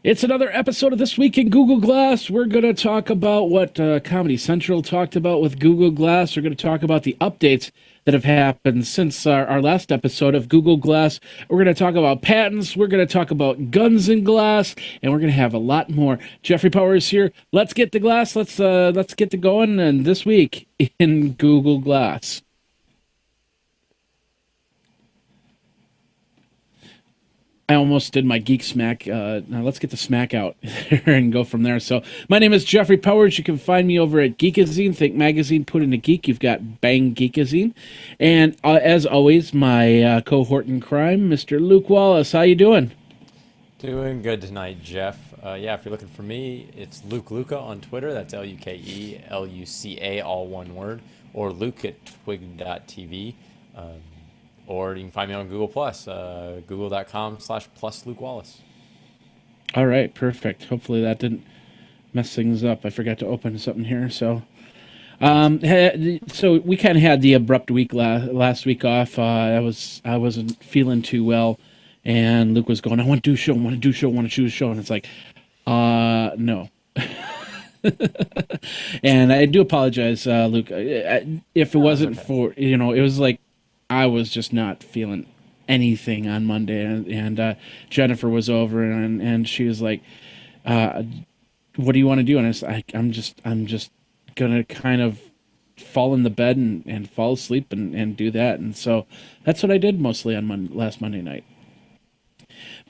It's another episode of This Week in Google Glass. We're going to talk about what Comedy Central talked about with Google Glass. We're going to talk about the updates that have happened since our last episode of Google Glass. We're going to talk about patents. We're going to talk about guns in glass, and we're going to have a lot more. Jeffrey Powers here. Let's get the glass. Let's get to going. And this week in Google Glass. I almost did my geek smack. Now let's get the smack out and go from there. So my name is Jeffrey Powers. You can find me over at Geekazine. Think Magazine, put in a geek. You've got Bang Geekazine. And as always, my cohort in crime, Mr. Luke Wallace. How you doing? Doing good tonight, Jeff. Yeah, if you're looking for me, it's Luke Luca on Twitter. That's LukeLuca, all one word. Or Luke at twig.tv. Or you can find me on Google+, google.com/plus Luke Wallace. All right, perfect. Hopefully that didn't mess things up. I forgot to open something here. So so we kind of had the abrupt week last week off. I wasn't feeling too well, and Luke was going, I want to do a show, I want to do a show, I want to choose a show. And it's like, no. And I do apologize, Luke. If it wasn't for, it was like, I was just not feeling anything on Monday, and Jennifer was over, and she was like, "What do you want to do?" And I was like, "I'm just gonna kind of fall in the bed and fall asleep and do that." And so that's what I did mostly on last Monday night.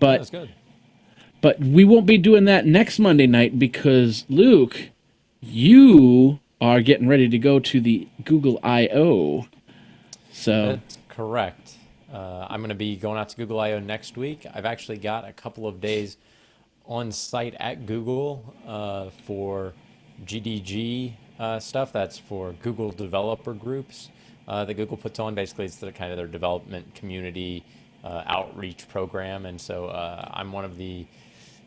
But That's good. But we won't be doing that next Monday night because Luke, you are getting ready to go to the Google I/O. So That's correct. I'm going to be going out to Google I/O next week. I've actually got a couple of days on site at Google for GDG stuff. That's for Google developer groups that Google puts on. Basically, it's kind of their development community outreach program. And so I'm one of the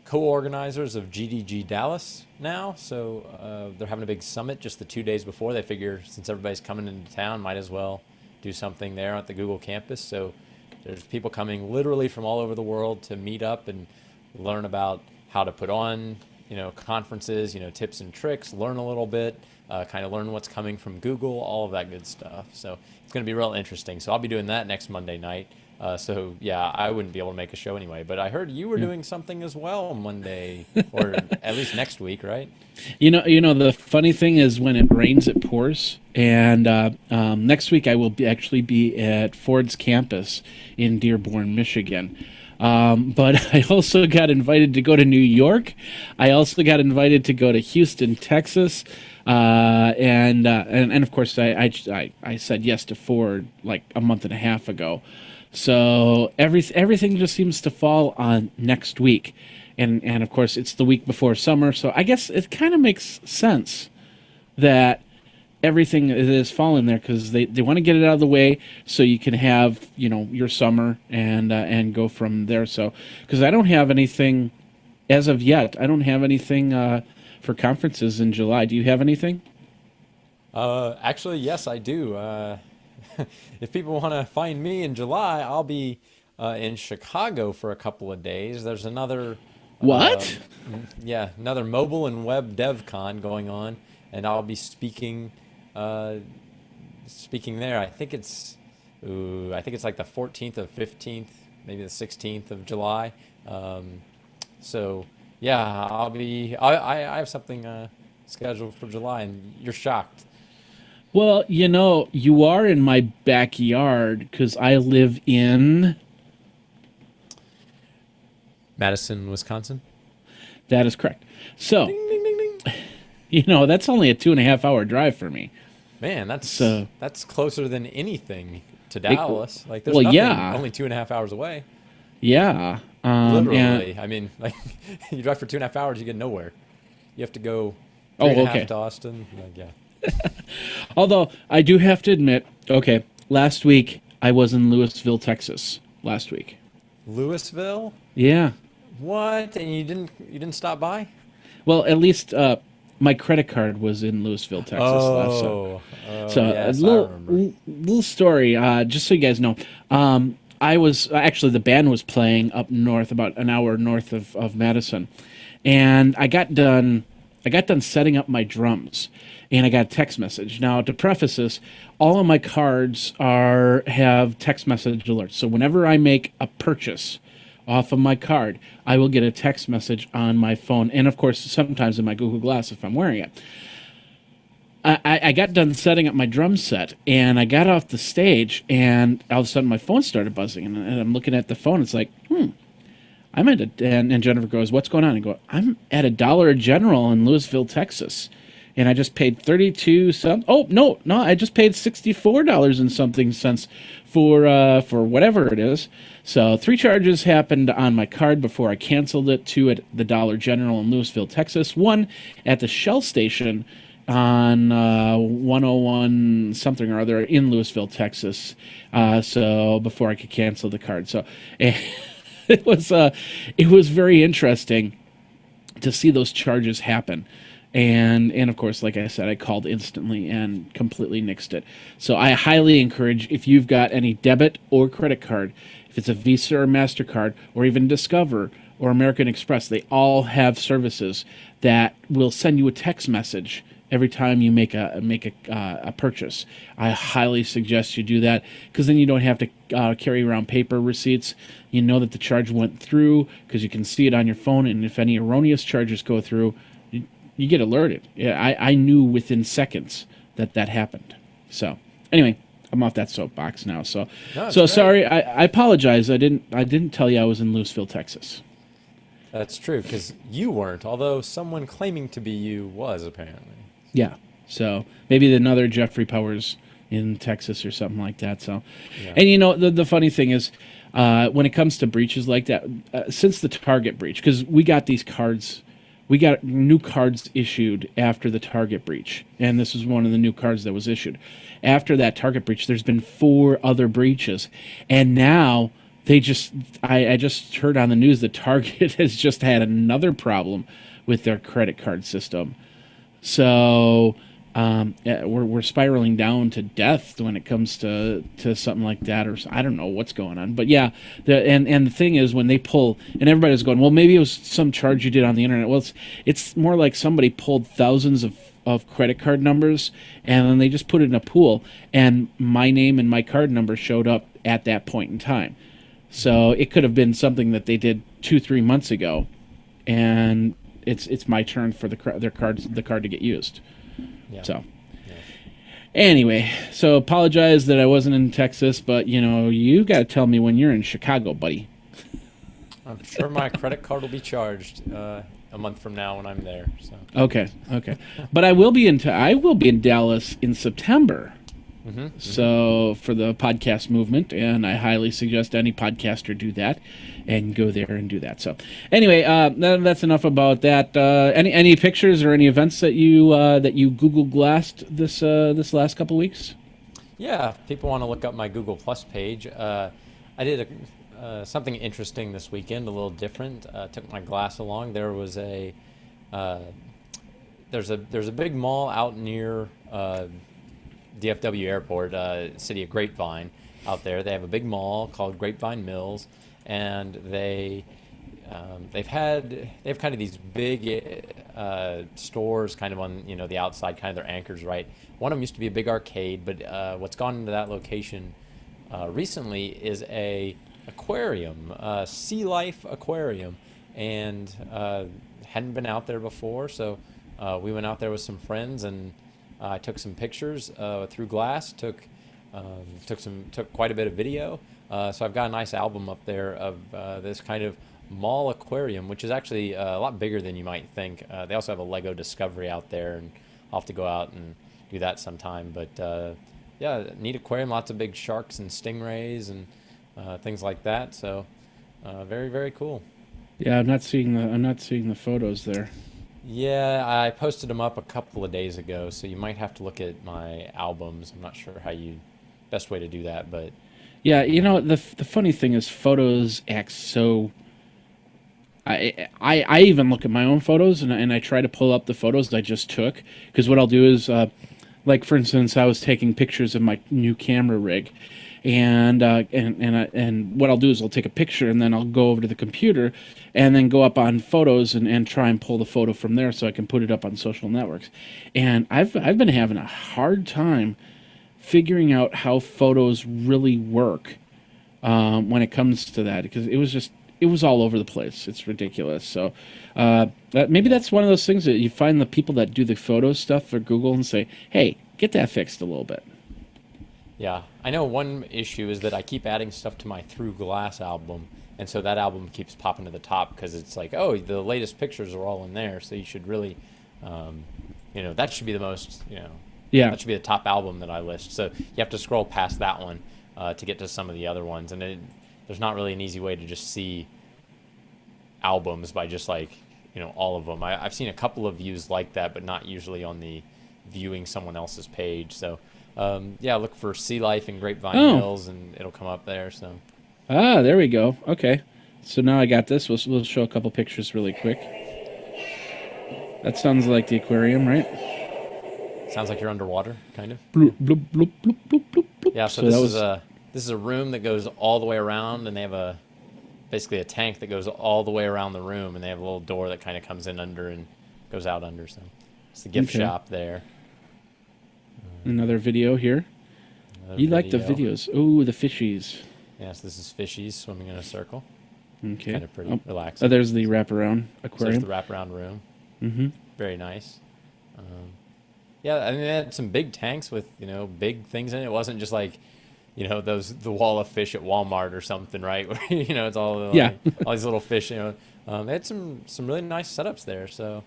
co-organizers of GDG Dallas now. So they're having a big summit just the 2 days before. They figure since everybody's coming into town, might as well do something there at the Google campus. So there's people coming literally from all over the world to meet up and learn about how to put on, conferences, tips and tricks, learn a little bit, kind of learn what's coming from Google, all of that good stuff. So it's going to be real interesting. So I'll be doing that next Monday night. So yeah, I wouldn't be able to make a show anyway, but I heard you were doing something as well Monday, or at least next week, right? The funny thing is when it rains, it pours. And next week I will actually be at Ford's campus in Dearborn, Michigan. But I also got invited to go to New York. I also got invited to go to Houston, Texas. And of course I said yes to Ford like a month and a half ago. So everything just seems to fall on next week. And of course it's the week before summer. So I guess it kind of makes sense that everything is falling there because they want to get it out of the way so you can have, your summer and go from there. So, because I don't have anything as of yet. I don't have anything for conferences in July. Do you have anything? Actually, yes, I do. If people want to find me in July, I'll be in Chicago for a couple of days. There's another What? another mobile and web dev con going on, and I'll be speaking there. I think it's like the 14th or 15th, maybe the 16th of July. So yeah, I have something scheduled for July, and you're shocked. Well, you are in my backyard because I live in... Madison, Wisconsin. That is correct. So, Ding, ding, ding, ding. That's only a 2.5-hour drive for me. Man, that's So that's closer than anything to Dallas. Like there's well, nothing yeah. only 2.5 hours away. Yeah. Literally. I mean, like you drive for 2.5 hours, you get nowhere. You have to go Oh, three and a half okay. to Austin. Like, yeah. Although I do have to admit, okay, last week I was in Lewisville, Texas. Last week. Louisville? Yeah. What? And you didn't stop by? Well, at least my credit card was in Louisville, Texas. So Yes, a I remember. little story, just so you guys know. I was actually the band was playing up north, about an hour north of Madison, and I got done setting up my drums, and I got a text message. Now, to preface this, all of my cards have text message alerts. So whenever I make a purchase off of my card, I will get a text message on my phone, and of course, sometimes in my Google Glass if I'm wearing it. I got done setting up my drum set, and I got off the stage, and all of a sudden my phone started buzzing, and I'm looking at the phone. It's like, I'm at and Jennifer goes, "What's going on?" I go, "I'm at a Dollar General in Louisville, Texas, and I just paid 32 some. Oh no, I just paid $64 and something cents for whatever it is." So 3 charges happened on my card before I canceled it. 2 at the Dollar General in Louisville, Texas. 1 at the Shell station on 101 something or other in Louisville, Texas. So before I could cancel the card. So. It was very interesting to see those charges happen, and of course, like I said, I called instantly and completely nixed it. So I highly encourage, if you've got any debit or credit card, if it's a Visa or MasterCard or even Discover or American Express, they all have services that will send you a text message every time you make a purchase. I highly suggest you do that, because then you don't have to carry around paper receipts. You know that the charge went through because you can see it on your phone, and if any erroneous charges go through, you get alerted. Yeah, I knew within seconds that happened. So anyway, I'm off that soapbox now. So No, it's so great. sorry. I apologize. I didn't tell you I was in Louisville, Texas. That's true, because you weren't, although someone claiming to be you was, apparently. Yeah. So maybe another Jeffrey Powers in Texas or something like that. So, Yeah. and the funny thing is, when it comes to breaches like that, since the Target breach, because we got these cards, we got new cards issued after the Target breach, and this was one of the new cards that was issued. After that Target breach, there's been 4 other breaches, and now I just heard on the news that Target has just had another problem with their credit card system. So yeah, we're spiraling down to death when it comes to something like that, or I don't know what's going on. But yeah, and the thing is, when they pull, and everybody's going, well, maybe it was some charge you did on the internet. Well, it's more like somebody pulled thousands of credit card numbers, and then they just put it in a pool, and my name and my card number showed up at that point in time. So it could have been something that they did 2-3 months ago, and it's my turn for the card to get used. Yeah. So Yeah. anyway, so apologize that I wasn't in Texas, but you got to tell me when you're in Chicago, buddy. I'm sure my credit card will be charged a month from now when I'm there. So. Okay. But I will be in Dallas in September. So for the podcast movement, and I highly suggest any podcaster do that and go there and do that. So anyway, that's enough about that. Any pictures or any events that you Google Glassed this last couple weeks? Yeah, if people want to look up my Google Plus page. I did something interesting this weekend, a little different. Took my glass along. There was there's a big mall out near DFW Airport, city of Grapevine, out there. They have a big mall called Grapevine Mills, and they have kind of these big stores kind of on the outside, kind of their anchors, right? One of them used to be a big arcade, but what's gone into that location recently is a aquarium, sea life aquarium, and hadn't been out there before, so we went out there with some friends, and I took some pictures through glass, took quite a bit of video. So I've got a nice album up there of this kind of mall aquarium, which is actually a lot bigger than you might think. They also have a Lego Discovery out there, and I'll have to go out and do that sometime. But yeah, neat aquarium, lots of big sharks and stingrays and things like that. So very, very cool. Yeah, I'm not seeing the photos there. Yeah, I posted them up a couple of days ago, so you might have to look at my albums. I'm not sure best way to do that, but Yeah, the funny thing is, photos act so. I even look at my own photos, and I try to pull up the photos that I just took, because what I'll do is, like for instance, I was taking pictures of my new camera rig, And what I'll do is I'll take a picture and then I'll go over to the computer and then go up on photos and try and pull the photo from there so I can put it up on social networks. And I've been having a hard time figuring out how photos really work when it comes to that, because it was all over the place. It's ridiculous. So maybe that's one of those things that you find the people that do the photo stuff for Google and say, hey, get that fixed a little bit. Yeah, I know one issue is that I keep adding stuff to my Through Glass album, and so that album keeps popping to the top because it's like, oh, the latest pictures are all in there, so you should really, that should be the most, Yeah. that should be the top album that I list. So you have to scroll past that one to get to some of the other ones, and there's not really an easy way to just see albums by just all of them. I've seen a couple of views like that, but not usually on the viewing someone else's page. So look for Sea Life and Grapevine Hills, and it'll come up there. So there we go. Okay, so now I got this. We'll show a couple pictures really quick. That sounds like the aquarium, right? Sounds like you're underwater, kind of. Bloop, bloop, bloop, bloop, bloop, bloop, bloop. Yeah. So this is a room that goes all the way around, and they have basically a tank that goes all the way around the room, and they have a little door that kind of comes in under and goes out under. So it's the gift shop there. Another video here. You like the videos. Oh, the fishies. Yes, this is fishies swimming in a circle. Okay. Kind of pretty relaxing. Oh, there's the wraparound aquarium. So there's the wraparound room. Mm-hmm. Very nice. I mean, they had some big tanks with, big things in it. It wasn't just like, the wall of fish at Walmart or something, right? Where, it's all all these little fish. They had some really nice setups there. So,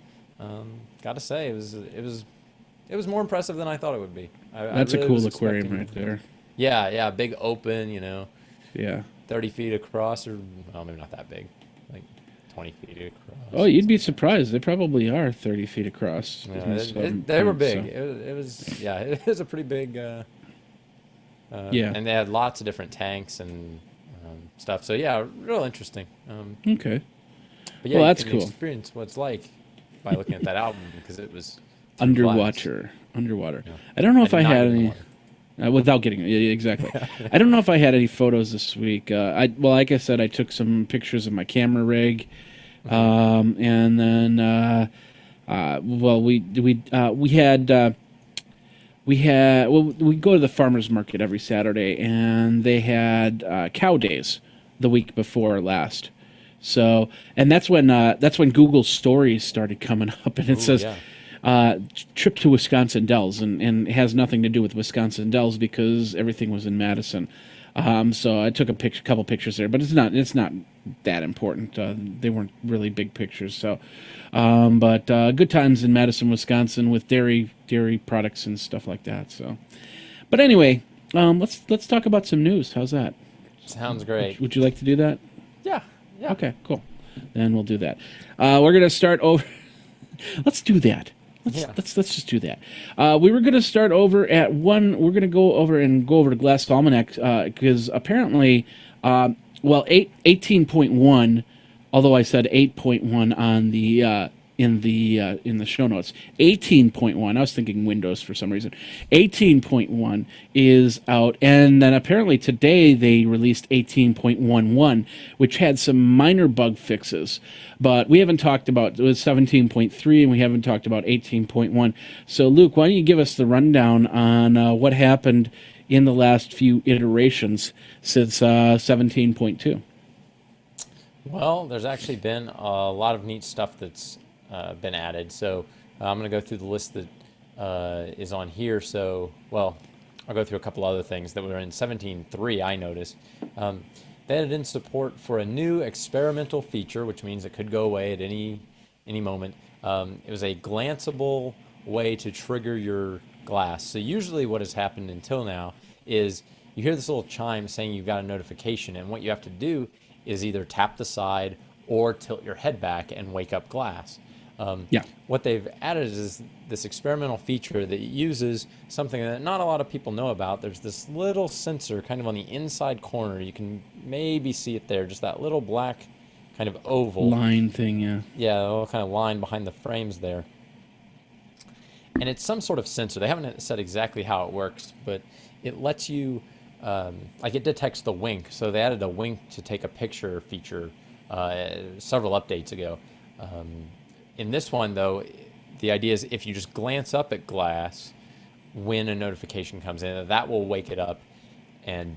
gotta say, it was more impressive than I thought it would be. That's a cool aquarium right there. Yeah, big open, Yeah. 30 feet across, or maybe not that big, like 20 feet across. Oh, you'd be surprised. They probably are 30 feet across. Yeah, they were big. So. It was a pretty big. And they had lots of different tanks and stuff. So yeah, real interesting. Okay. But yeah, that's you cool. can experience what it's like by looking at that album because it was underwater. Yeah. I don't know if I had any. Without getting exactly. I don't know if I had any photos this week. Like I said, I took some pictures of my camera rig, and then we go to the farmers market every Saturday, and they had cow days the week before last. So, and that's when Google Stories started coming up, and it says. Trip to Wisconsin Dells, and it has nothing to do with Wisconsin Dells because everything was in Madison. So I took a couple pictures there, but it's not that important. They weren't really big pictures. So, but good times in Madison, Wisconsin, with dairy products and stuff like that. So, but anyway, let's talk about some news. How's that? Sounds great. Would you like to do that? Yeah. Okay, cool. Then we'll do that. We're gonna start over. Let's do that. Let's just do that. We were going to start over at 1. We're going to go over to Glass Almanac because apparently, 18.1. Although I said 8.1 on the in the show notes, 18.1. I was thinking Windows for some reason. 18.1 is out, and then apparently today they released 18.11, which had some minor bug fixes. But we haven't talked about, it was 17.3, and we haven't talked about 18.1. So, Luke, why don't you give us the rundown on what happened in the last few iterations since 17.2? Well, there's actually been a lot of neat stuff that's been added. So I'm going to go through the list that is on here. So, I'll go through a couple other things that were in 17.3 I noticed. They added in support for a new experimental feature, which means it could go away at any moment. It was a glanceable way to trigger your glass. So usually what has happened until now is you hear this little chime saying you've got a notification, and what you have to do is either tap the side or tilt your head back and wake up glass. What they've added is this experimental feature that uses something that not a lot of people know about. There's this little sensor kind of on the inside corner. You can maybe see it there, just that little black kind of oval. Line thing, yeah. Yeah, a little kind of line behind the frames there. And it's some sort of sensor. They haven't said exactly how it works, but it lets you like it detects the wink. So they added a wink to take a picture feature several updates ago. In this one, though, the idea is if you just glance up at glass when a notification comes in, that will wake it up and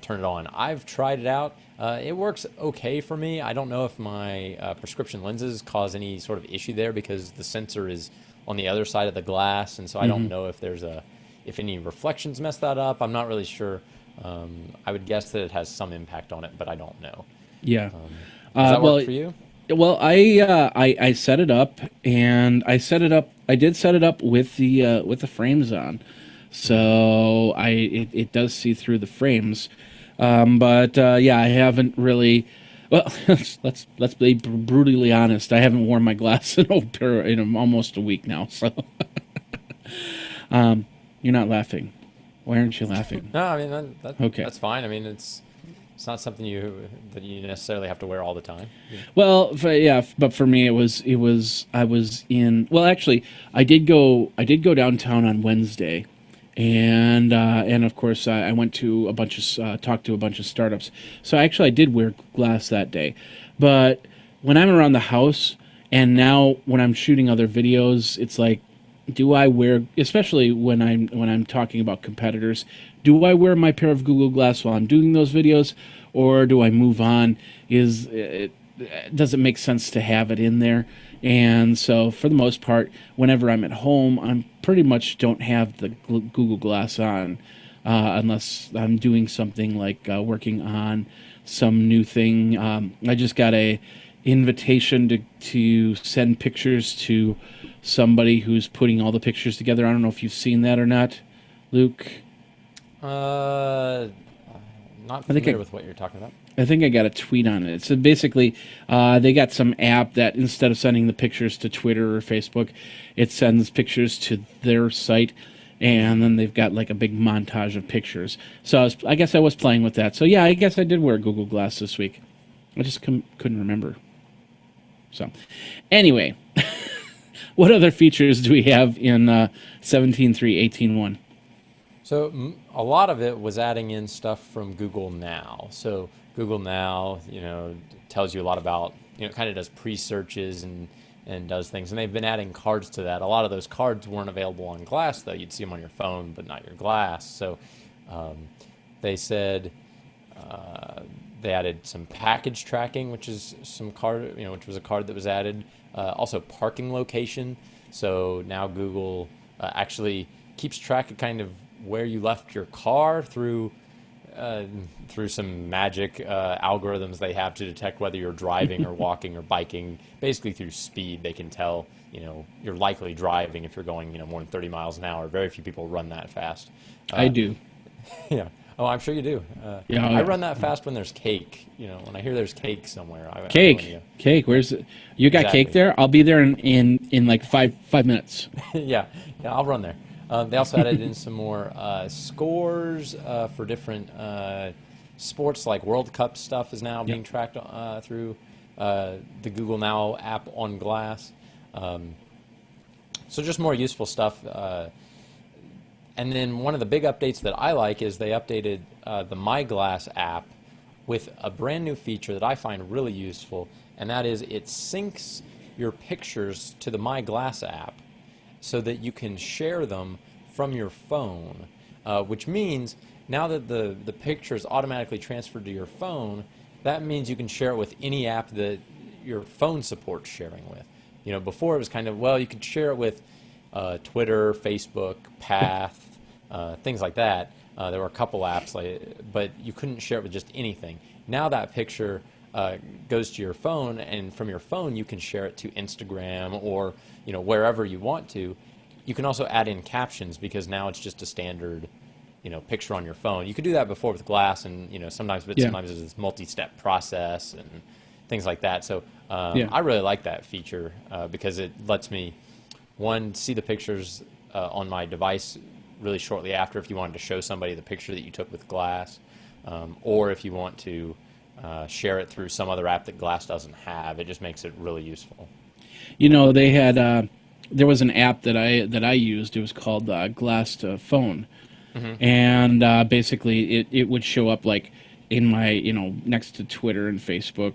turn it on. I've tried it out. It works okay for me. I don't know if my prescription lenses cause any sort of issue there because the sensor is on the other side of the glass, and so I don't know if if any reflections mess that up. I'm not really sure. I would guess that it has some impact on it, but I don't know. Yeah. Does that Well, work for you? well, I set it up, and I did set it up with the frames on, so it does see through the frames, but yeah, I haven't really. Well, let's be brutally honest. I haven't worn my glass in almost a week now. So, you're not laughing. Why aren't you laughing? No, I mean Okay. that's fine. I mean it's not something that you necessarily have to wear all the time. Yeah. Well, yeah, but for me, I was in. Well, actually, I did go downtown on Wednesday, and of course, I went to a bunch of talked to a bunch of startups. So actually, I did wear glass that day, but when I'm around the house, and now when I'm shooting other videos, it's like, do I wear, especially when I'm talking about competitors, do I wear my pair of Google Glass while I'm doing those videos, or do I move on? Does it make sense to have it in there? And so, for the most part, whenever I'm at home, I'm pretty much don't have the Google Glass on, unless I'm doing something like working on some new thing. I just got a invitation to send pictures to somebody who's putting all the pictures together. I don't know if you've seen that or not, Luke. Uh, Not I think familiar with what you're talking about. I think I got a tweet on it. So basically, they got some app that instead of sending the pictures to Twitter or Facebook, it sends pictures to their site, and then they've got like a big montage of pictures. So I guess I was playing with that. So yeah, I guess I did wear Google Glass this week. I just couldn't remember. So anyway, what other features do we have in 17.3.18.1? So a lot of it was adding in stuff from Google Now. So Google Now, tells you a lot about, kind of does pre-searches and does things. And they've been adding cards to that. A lot of those cards weren't available on Glass, though. You'd see them on your phone, but not your Glass. So they said they added some package tracking, which is some card, which was a card that was added. Also parking location. So now Google actually keeps track of kind of where you left your car through some magic algorithms they have to detect whether you're driving or walking or biking. Basically through speed, they can tell you're likely driving if you're going more than 30 miles an hour. Very few people run that fast. I do. Yeah. Oh, I'm sure you do. Yeah, I run that fast when there's cake. When I hear there's cake somewhere. Cake. Where's it? You got Exactly. cake there? I'll be there in like five minutes. Yeah, I'll run there. They also added in some more scores for different sports, like World Cup stuff is now being tracked through the Google Now app on Glass. So just more useful stuff. And then one of the big updates that I like is they updated the My Glass app with a brand new feature that I find really useful, and that is it syncs your pictures to the My Glass app so that you can share them from your phone, which means now that the picture is automatically transferred to your phone, that means you can share it with any app that your phone supports sharing with. Before it was kind of, well, you could share it with Twitter, Facebook, Path, things like that. There were a couple apps, but you couldn't share it with just anything. Now that picture goes to your phone, and from your phone you can share it to Instagram or wherever you want to. You can also add in captions because now it's just a standard picture on your phone. You could do that before with Glass, and sometimes there's this multi-step process and things like that. So I really like that feature because it lets me, one, see the pictures on my device really shortly after if you wanted to show somebody the picture that you took with Glass, or if you want to share it through some other app that Glass doesn't have. It just makes it really useful. They had there was an app that I used. It was called Glass to Phone, and basically it would show up like in my, next to Twitter and Facebook,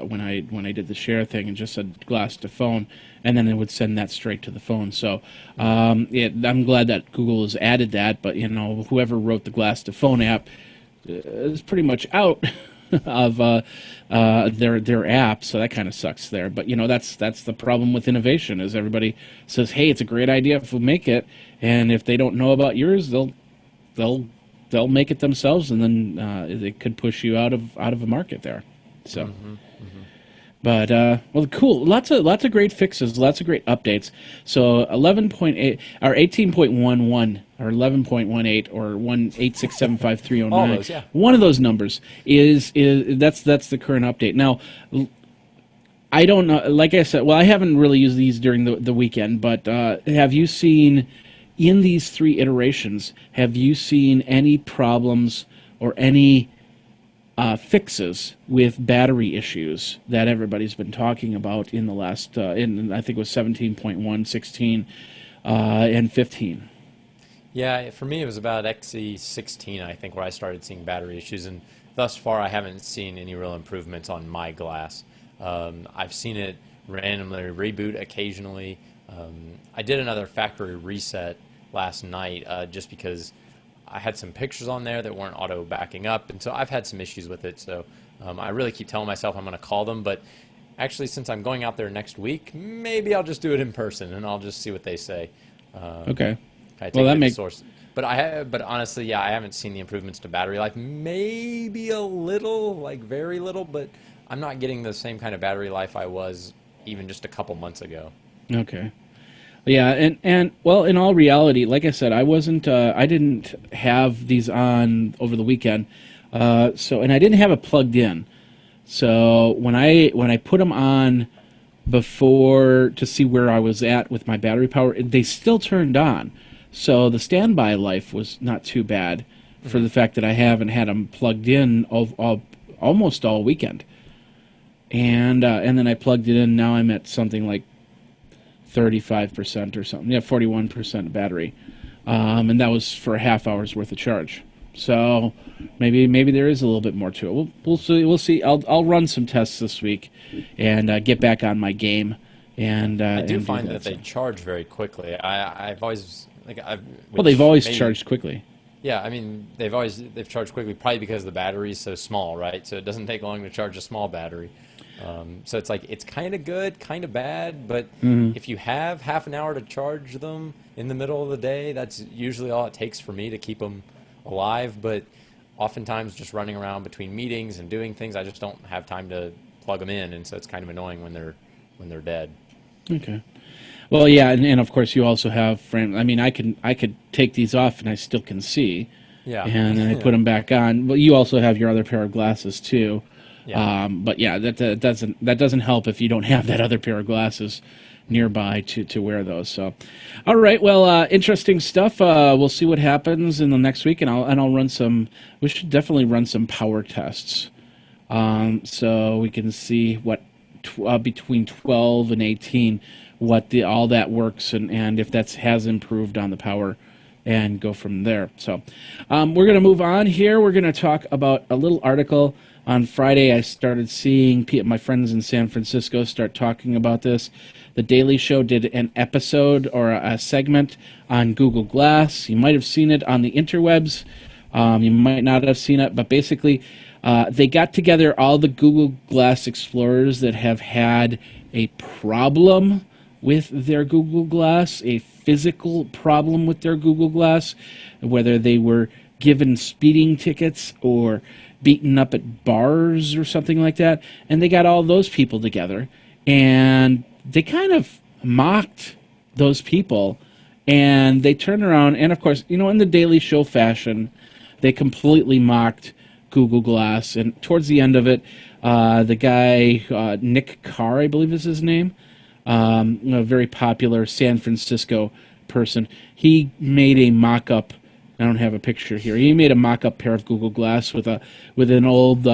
when I did the share thing, and just said glass to phone, and then it would send that straight to the phone. So I'm glad that Google has added that, but whoever wrote the glass to phone app is pretty much out of their app, so that kind of sucks there. But that's the problem with innovation, is everybody says, hey, it's a great idea if we make it, and if they don't know about yours, they'll make it themselves, and then it could push you out of a market there. So, but well, cool. Lots of great fixes, lots of great updates. So 11.8 or 18.11 or 11.18 or 186753009. All those, yeah. One of those numbers is that's the current update. Now, I don't know. Like I said, well, I haven't really used these during the weekend, but have you seen? In these 3 iterations, have you seen any problems or any fixes with battery issues that everybody's been talking about in the last, I think it was 17.1, 16, and 15? Yeah, for me it was about XE16, I think, where I started seeing battery issues, and thus far I haven't seen any real improvements on my glass. I've seen it randomly reboot occasionally. I did another factory reset last night just because I had some pictures on there that weren't auto backing up, and so I've had some issues with it. So I really keep telling myself I'm going to call them, but actually, since I'm going out there next week, maybe I'll just do it in person and I'll just see what they say. Okay. Well, that makes source. But honestly, yeah, I haven't seen the improvements to battery life. Maybe a little, like very little, but I'm not getting the same kind of battery life I was even just a couple months ago. Okay. Yeah, and well, in all reality, like I said, I didn't have these on over the weekend, and I didn't have it plugged in. So when I put them on before to see where I was at with my battery power, they still turned on. So the standby life was not too bad for the fact that I haven't had them plugged in almost all weekend. And then I plugged it in. Now I'm at something like 35% or something. Yeah, 41% battery, and that was for a half hour's worth of charge. So maybe there is a little bit more to it. We'll see. We'll see. I'll run some tests this week and get back on my game. And I do and find that they charge very quickly. I've always well, they've always charged quickly. Yeah, I mean they've charged quickly, probably because the battery is so small, right? So it doesn't take long to charge a small battery. So it's like it's kind of good, kind of bad, but if you have half an hour to charge them in the middle of the day, that's usually all it takes for me to keep them alive. But oftentimes just running around between meetings and doing things, I just don't have time to plug them in, and so it's kind of annoying when they're dead. Okay. Well, yeah, and of course you also have frame. I mean, I could take these off and I still can see. Yeah. And then I put them back on. Well, you also have your other pair of glasses too. Yeah. But yeah, that doesn't help if you don't have that other pair of glasses nearby to wear those. So, all right, well, interesting stuff. We'll see what happens in the next week, and I'll run some. We should definitely run some power tests, so we can see what between 12 and 18 what all that works and if that has improved on the power. And go from there. So we're going to move on here. We're going to talk about a little article. On Friday, I started seeing my friends in San Francisco start talking about this. The Daily Show did an episode or a segment on Google Glass. You might have seen it on the interwebs. You might not have seen it, but basically they got together all the Google Glass Explorers that have had a problem with their Google Glass, a physical problem with their Google Glass, whether they were given speeding tickets or beaten up at bars or something like that. And they got all those people together, and they kind of mocked those people, and they turned around, and of course, in the Daily Show fashion, they completely mocked Google Glass. And towards the end of it, the guy, Nick Carr, I believe is his name, a very popular San Francisco person, he made a mock-up I don't have a picture here. He made a mock-up pair of Google Glass with an old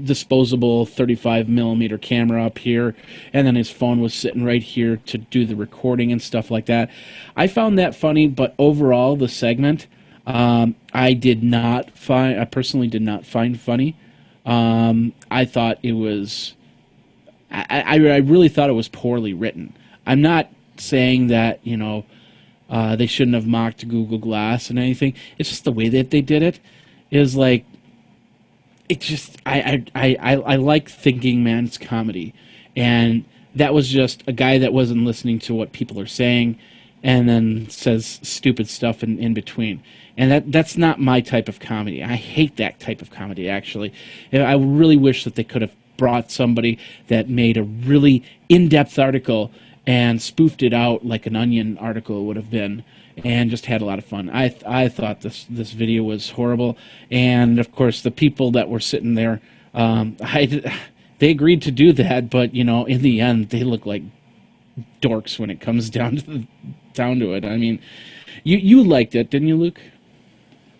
disposable 35 millimeter camera up here, and then his phone was sitting right here to do the recording and stuff like that. I found that funny, but overall the segment I personally did not find funny. I thought it was I really thought it was poorly written. I'm not saying that they shouldn't have mocked Google Glass and anything. It's just the way that they did it is like it just I like thinking man's comedy, and that was just a guy that wasn't listening to what people are saying, and then says stupid stuff in between. And that's not my type of comedy. I hate that type of comedy, actually. And I really wish that they could have brought somebody that made a really in-depth article and spoofed it out like an Onion article would have been, and just had a lot of fun. I thought this video was horrible, and of course the people that were sitting there, they agreed to do that, but in the end they look like dorks when it comes down to it. I mean, you liked it, didn't you, Luke?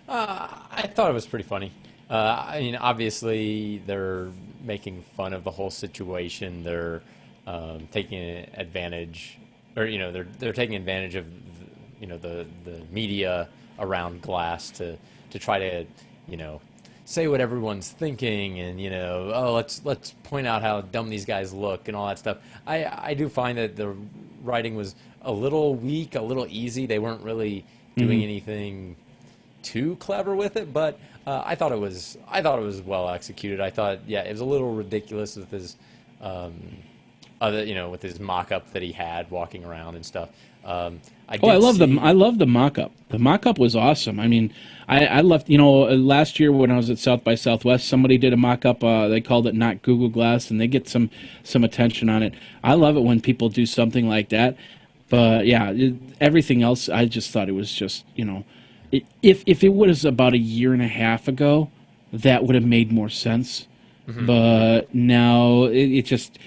I thought it was pretty funny. I mean, obviously they're making fun of the whole situation. They're taking advantage, or they're taking advantage of the media around glass to try to say what everyone's thinking, and let's point out how dumb these guys look and all that stuff. I do find that the writing was a little weak, a little easy. They weren't really doing anything too clever with it, but I thought it was well executed. I thought, yeah, it was a little ridiculous with his with his mock-up that he had walking around and stuff. I love the mock-up. The mock-up was awesome. I mean, I left, last year when I was at South by Southwest, somebody did a mock-up. They called it Not Google Glass, and they get some attention on it. I love it when people do something like that. But yeah, everything else, I just thought it was just, if it was about a year and a half ago, that would have made more sense. Mm-hmm. But now it just...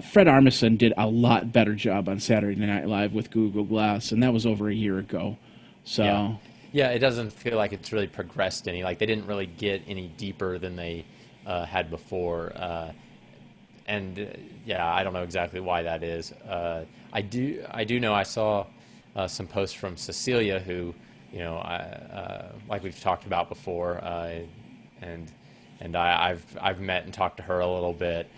Fred Armisen did a lot better job on Saturday Night Live with Google Glass, and that was over a year ago. So yeah, it doesn't feel like it's really progressed any. Like, they didn't really get any deeper than they had before. I don't know exactly why that is. I do know I saw some posts from Cecilia, who like we've talked about before, and I've met and talked to her a little bit.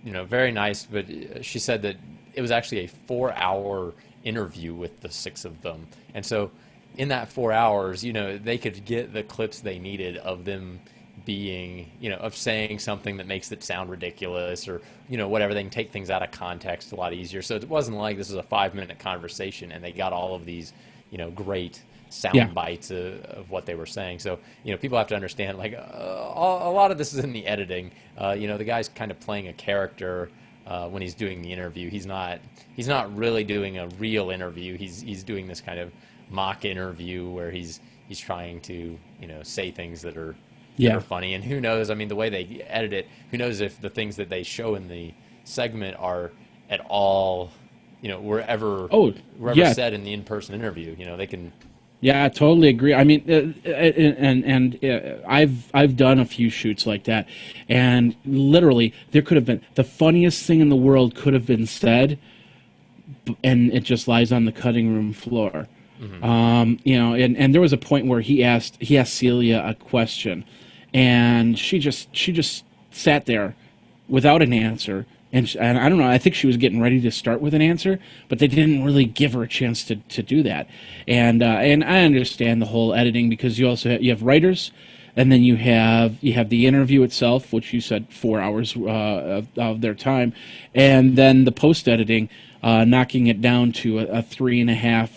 Very nice, but she said that it was actually a 4-hour interview with the 6 of them. And so in that 4 hours, they could get the clips they needed of them being, of saying something that makes it sound ridiculous, or, whatever. They can take things out of context a lot easier. So it wasn't like this was a 5-minute conversation and they got all of these, great sound bites of what they were saying. So, people have to understand, like, a lot of this is in the editing. The guy's kind of playing a character when he's doing the interview. He's not really doing a real interview. He's doing this kind of mock interview where he's trying to, say things that are funny. And who knows, I mean, the way they edit it, who knows if the things that they show in the segment are at all, wherever said in the in-person interview. They can... Yeah, I totally agree. I mean, I've done a few shoots like that, and literally there could have been the funniest thing in the world could have been said, and it just lies on the cutting room floor. Mm-hmm. And there was a point where he asked Celia a question, and she just sat there without an answer. And I don't know, I think she was getting ready to start with an answer, but they didn't really give her a chance to do that. And I understand the whole editing, because you have writers, and then you have the interview itself, which you said 4 hours of their time, and then the post editing, knocking it down to a 3.5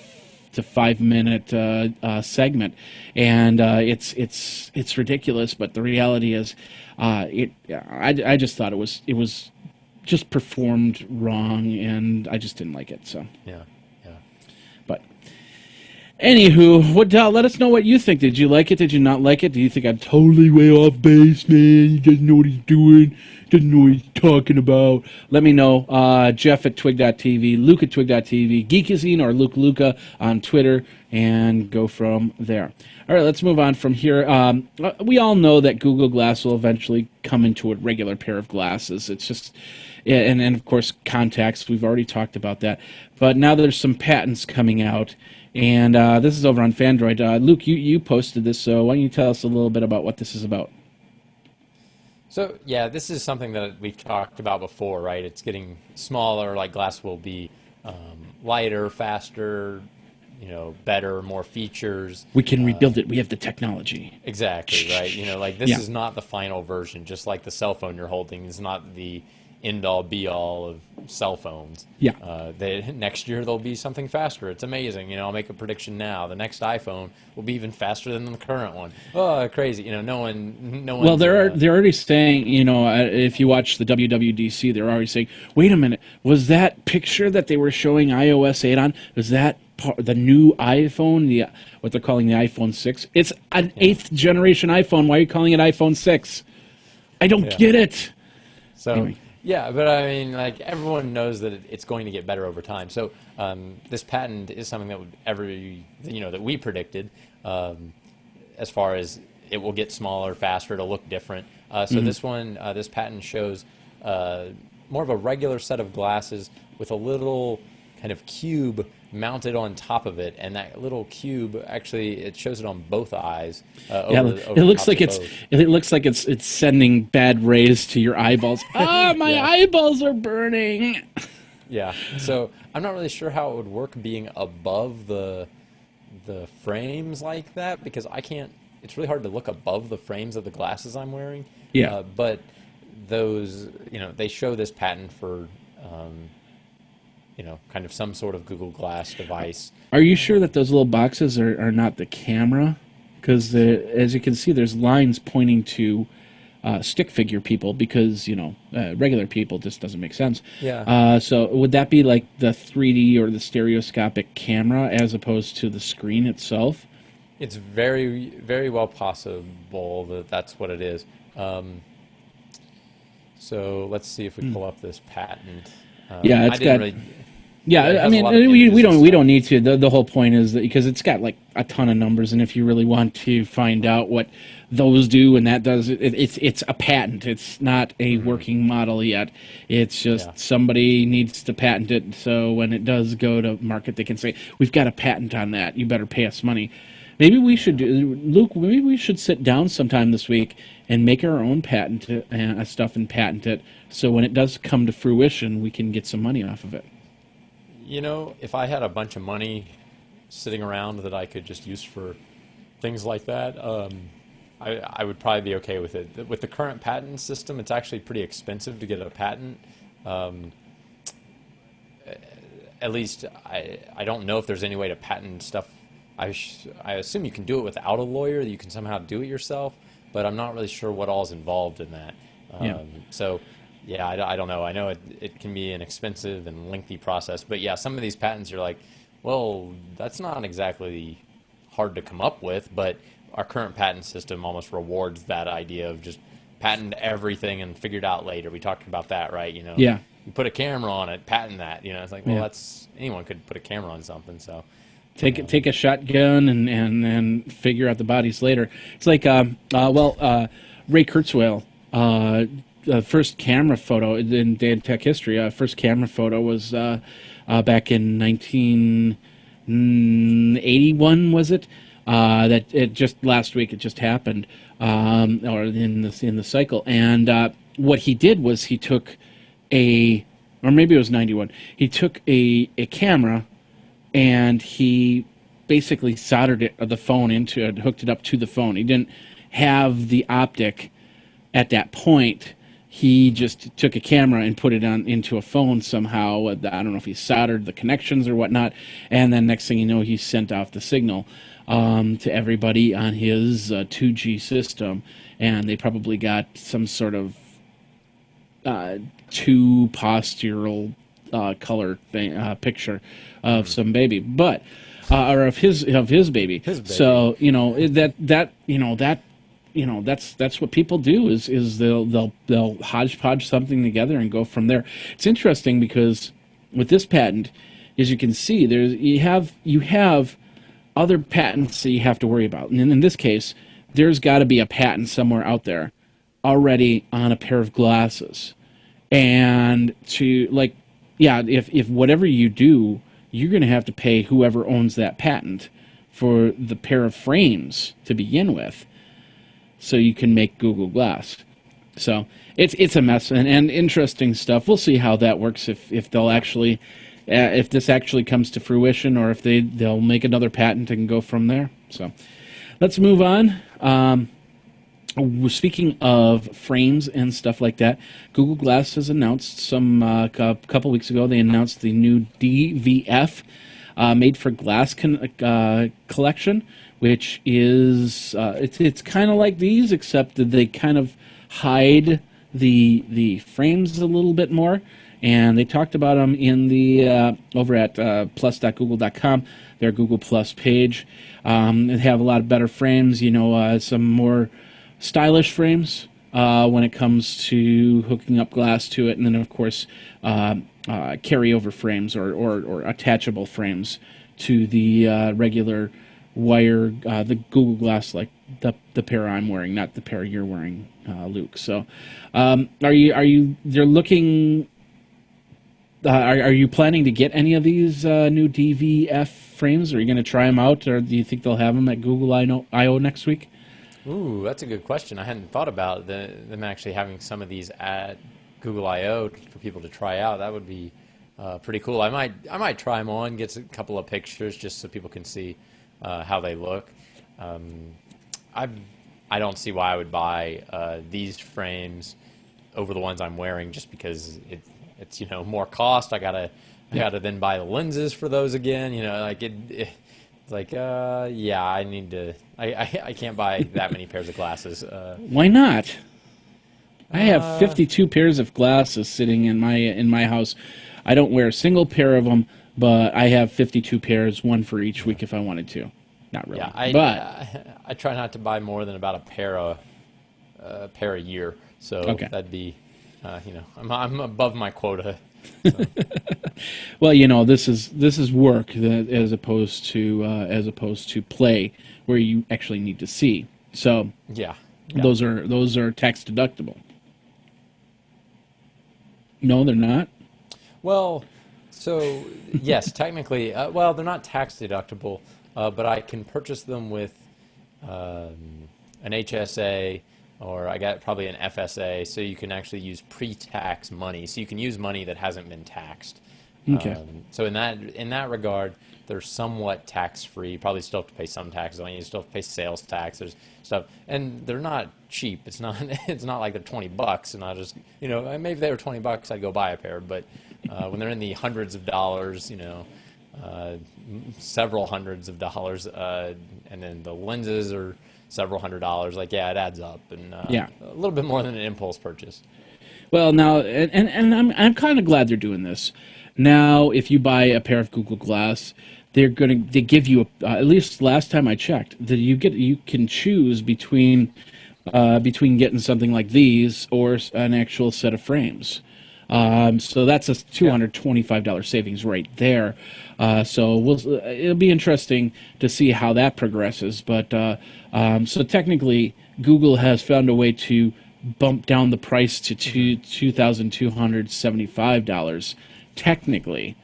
to 5 minute segment, and it's ridiculous. But the reality is, I just thought it was just performed wrong, and I just didn't like it. So yeah. But Anywho, let us know what you think. Did you like it? Did you not like it? Do you think I'm totally way off base, man? He doesn't know what he's doing. Doesn't know what he's talking about. Let me know. Jeff at twig.tv, Luke at twig.tv, Geekazine or Luke Luca on Twitter, and go from there. All right, let's move on from here. We all know that Google Glass will eventually come into a regular pair of glasses. It's just, and of course, contacts. We've already talked about that. But now there's some patents coming out. And this is over on Fandroid. Luke, you posted this, so why don't you tell us a little bit about what this is about? So, yeah, this is something that we've talked about before, right? It's getting smaller, like glass will be lighter, faster, better, more features. We can rebuild it. We have the technology. Exactly, right? Like this is not the final version, just like the cell phone you're holding is not the end-all, be-all of cell phones. Yeah. Next year there'll be something faster. It's amazing. I'll make a prediction now. The next iPhone will be even faster than the current one. Oh, crazy. No one. Well, they're already saying. If you watch the WWDC, they're already saying, "Wait a minute, was that picture that they were showing iOS 8 on? Was that the new iPhone? What they're calling the iPhone 6? It's an 8th generation iPhone. Why are you calling it iPhone 6? I don't get it." So. Anyway. Yeah, but I mean, like everyone knows that it's going to get better over time. So this patent is something that that we predicted, as far as it will get smaller, faster, it'll look different. So this patent shows more of a regular set of glasses with a little kind of cube mounted on top of it, and that little cube actually it shows it on both eyes. It looks like it's sending bad rays to your eyeballs. My eyeballs are burning. Yeah. So I'm not really sure how it would work being above the frames like that, because I can't. It's really hard to look above the frames of the glasses I'm wearing. Yeah. But those, they show this patent for. Kind of some sort of Google Glass device. Are you sure that those little boxes are not the camera? Because as you can see, there's lines pointing to stick figure people, because regular people just doesn't make sense. Yeah. So would that be like the 3D or the stereoscopic camera as opposed to the screen itself? It's very, very well possible that that's what it is. So let's see if we pull up this patent. Yeah, it's got. Yeah, I mean, we don't need to. The whole point is that because it's got like a ton of numbers, and if you really want to find out what those do and that does, it's a patent. It's not a working model yet. It's just somebody needs to patent it, so when it does go to market, they can say, "We've got a patent on that. You better pay us money." Maybe we should do, Luke. Maybe we should sit down sometime this week and make our own patent stuff and patent it, so when it does come to fruition, we can get some money off of it. If I had a bunch of money sitting around that I could just use for things like that, I would probably be okay with it. With the current patent system, it's actually pretty expensive to get a patent. At least I don't know if there's any way to patent stuff. I assume you can do it without a lawyer, that you can somehow do it yourself, but I'm not really sure what all is involved in that. So, yeah, I don't know. I know it can be an expensive and lengthy process, but yeah, some of these patents you're like, well, that's not exactly hard to come up with, but our current patent system almost rewards that idea of just patent everything and figure it out later. We talked about that, right? Yeah. You put a camera on it, patent that. It's like, well, anyone could put a camera on something, so. Take a shotgun and figure out the bodies later. It's like Ray Kurzweil, the first camera photo in day and tech history. First camera photo was back in 1981, was it? That it just last week it just happened, or in the cycle. And what he did was he took or maybe it was 91. He took a camera. And he basically soldered the phone into it, hooked it up to the phone. He didn't have the optic at that point. He just took a camera and put it into a phone somehow. I don't know if he soldered the connections or whatnot. And then next thing you know, he sent off the signal to everybody on his 2G system. And they probably got some sort of two postural color picture of some baby. But or of his baby. His baby. So that's what people do is they'll hodgepodge something together and go from there. It's interesting because with this patent, as you can see, you have other patents that you have to worry about, and in this case, there's got to be a patent somewhere out there already on a pair of glasses, and if whatever you do, you're going to have to pay whoever owns that patent for the pair of frames to begin with, so you can make Google Glass. So it's a mess and interesting stuff. We'll see how that works if they'll actually if this actually comes to fruition, or if they'll make another patent and go from there. So let's move on. Speaking of frames and stuff like that, Google Glass has announced a couple weeks ago. They announced the new DVF made for glass collection, which is it's kind of like these, except that they kind of hide the frames a little bit more. And they talked about them in the over at plus.google.com, their Google Plus page. They have a lot of better frames, some more stylish frames when it comes to hooking up glass to it, and then of course carryover frames or attachable frames to the regular wire, the Google Glass, like the pair I'm wearing, not the pair you're wearing, Luke. So are you they're looking? Are you planning to get any of these new DVF frames? Are you going to try them out, or do you think they'll have them at Google I/O next week? Ooh, that's a good question. I hadn't thought about them actually having some of these at Google I/O for people to try out. That would be pretty cool. I might try them on, get a couple of pictures just so people can see how they look. I don't see why I would buy these frames over the ones I'm wearing, just because it's more cost. I gotta then buy the lenses for those again. It's like, yeah, I need to. I can't buy that many pairs of glasses. Why not? I have 52 pairs of glasses sitting in my house. I don't wear a single pair of them, but I have 52 pairs, one for each week if I wanted to. Not really. Yeah, I try not to buy more than about a pair a year. So okay. That'd be, I'm above my quota. So. Well, this is work as opposed to play, where you actually need to see. So yeah. those are tax deductible. No, they're not. Well, so yes, technically, they're not tax deductible, but I can purchase them with an HSA, or I got probably an FSA, so you can actually use pre-tax money. So you can use money that hasn't been taxed. Okay. So in that regard, they're somewhat tax-free. You probably still have to pay some taxes on it. You still have to pay sales tax. There's stuff, and they're not cheap. It's not like they're $20, and I just maybe if they were $20, I'd go buy a pair. But when they're in the hundreds of dollars, several hundreds of dollars, and then the lenses are several $100s. Like, yeah, it adds up, and a little bit more than an impulse purchase. Well, now, and I'm kind of glad they're doing this. Now, if you buy a pair of Google Glass, they give you at least last time I checked that you can choose between getting something like these or an actual set of frames. So that's a $225 savings right there. So it'll be interesting to see how that progresses. But so technically, Google has found a way to bump down the price to $2,275 technically,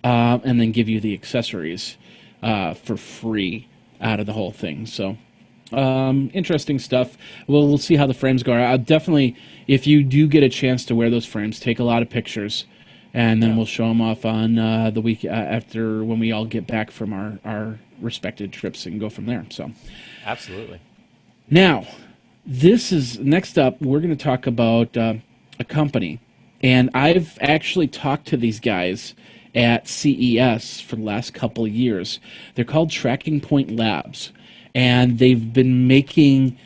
and then give you the accessories for free out of the whole thing. So interesting stuff. We'll see how the frames go. I'll definitely, if you do get a chance to wear those frames, take a lot of pictures, and then we'll show them off on the week after, when we all get back from our respected trips, and go from there. So absolutely. Now, next up, we're going to talk about a company. And I've actually talked to these guys at CES for the last couple of years. They're called Tracking Point Labs, and they've been making